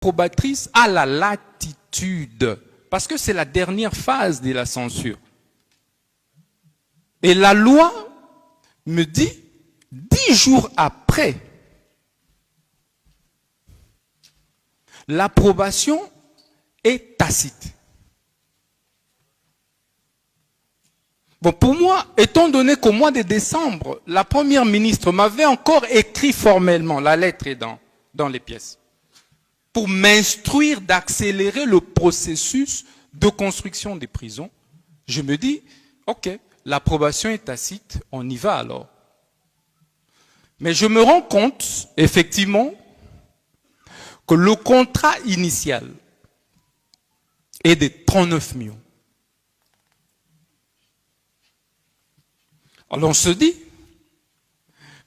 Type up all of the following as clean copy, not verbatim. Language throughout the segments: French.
probatrice a la latitude, parce que c'est la dernière phase de la censure. Et la loi me dit, 10 jours après, l'approbation est tacite. Bon, pour moi, étant donné qu'au mois de décembre, la première ministre m'avait encore écrit formellement, la lettre est dans les pièces, pour m'instruire d'accélérer le processus de construction des prisons, je me dis, ok, l'approbation est tacite, on y va alors. Mais je me rends compte, effectivement, que le contrat initial est de 39 millions. Alors on se dit,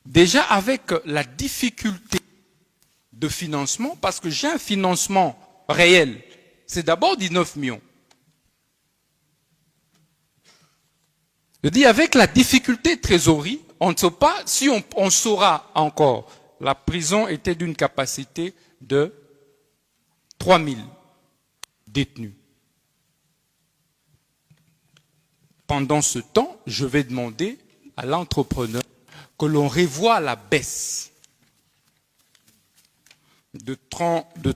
déjà avec la difficulté de financement, parce que j'ai un financement réel, c'est d'abord 19 millions. Je dis, avec la difficulté de trésorerie, on ne sait pas si on saura encore. La prison était d'une capacité de 3000 détenus. Pendant ce temps, je vais demander à l'entrepreneur que l'on revoie la baisse de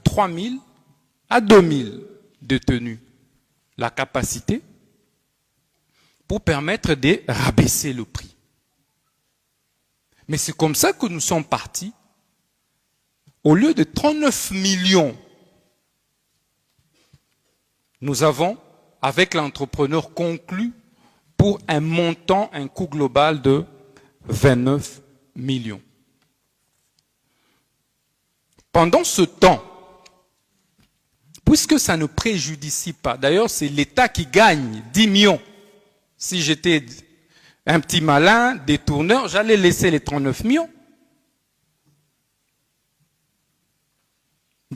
3000 à 2000 détenus, la capacité, pour permettre de rabaisser le prix. Mais c'est comme ça que nous sommes partis. Au lieu de 39 millions, nous avons, avec l'entrepreneur, conclu pour un montant, un coût global de 29 millions. Pendant ce temps, puisque ça ne préjudicie pas, d'ailleurs c'est l'État qui gagne 10 millions. Si j'étais un petit malin, détourneur, j'allais laisser les 39 millions.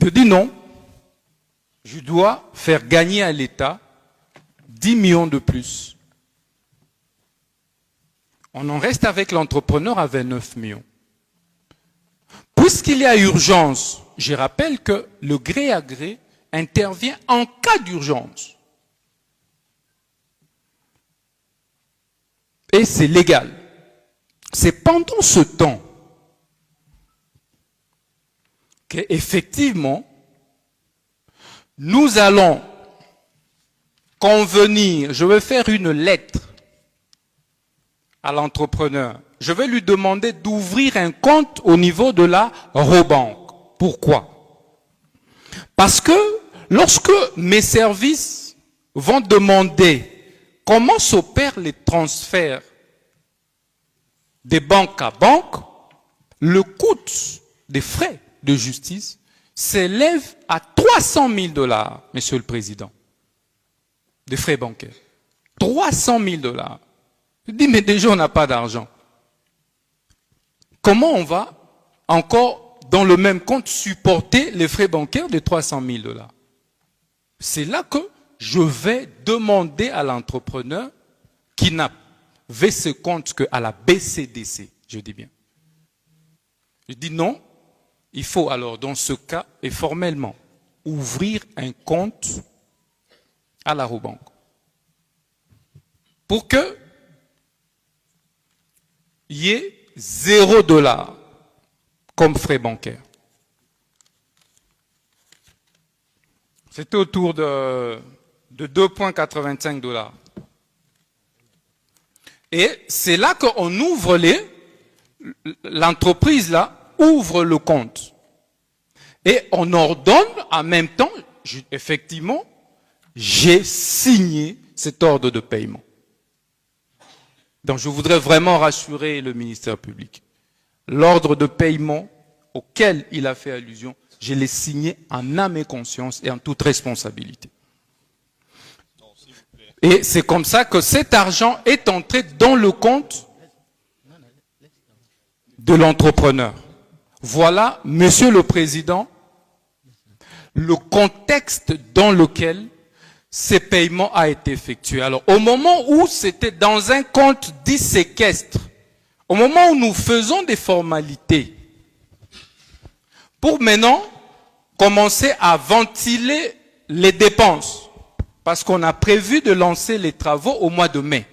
Je dis non, je dois faire gagner à l'État 10 millions de plus. On en reste avec l'entrepreneur à 29 millions. Puisqu'il y a urgence, je rappelle que le gré à gré intervient en cas d'urgence. Et c'est légal. C'est pendant ce temps qu'effectivement, nous allons convenir, je vais faire une lettre à l'entrepreneur. Je vais lui demander d'ouvrir un compte au niveau de la Robank. Pourquoi? Parce que lorsque mes services vont demander comment s'opèrent les transferts de banque à banque, le coût des frais de justice s'élève à 300 000 $, Monsieur le Président, des frais bancaires. 300 000 $. Je dis, mais déjà on n'a pas d'argent. Comment on va encore dans le même compte supporter les frais bancaires de 300 000 $? C'est là que je vais demander à l'entrepreneur qui n'avait ce compte qu'à la BCDC, je dis bien. Je dis non, il faut alors dans ce cas, et formellement, ouvrir un compte à la Robank. Pour que il y ait 0 $ comme frais bancaires. C'était autour de 2,85 $. Et c'est là qu'on ouvre l'entreprise là ouvre le compte. Et on ordonne en même temps, effectivement, j'ai signé cet ordre de paiement. Donc je voudrais vraiment rassurer le ministère public. L'ordre de paiement auquel il a fait allusion, je l'ai signé en âme et conscience et en toute responsabilité. Et c'est comme ça que cet argent est entré dans le compte de l'entrepreneur. Voilà, Monsieur le Président, le contexte dans lequel ces paiements a été effectué. Alors, au moment où c'était dans un compte dit séquestre, au moment où nous faisons des formalités, pour maintenant commencer à ventiler les dépenses parce qu'on a prévu de lancer les travaux au mois de mai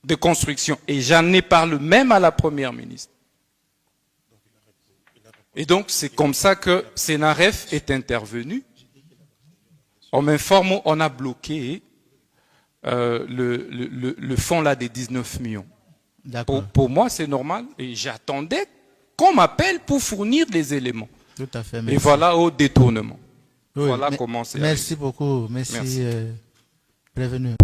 de construction. Et j'en ai parlé même à la Première ministre. Et donc, c'est comme ça que Sénaref est intervenu. On m'informe, on a bloqué le fonds là des 19 millions. Pour moi, c'est normal. Et j'attendais qu'on m'appelle pour fournir des éléments. Tout à fait. Merci. Et voilà au détournement. Oui, voilà comment c'est. Merci beaucoup. Merci. Prévenu.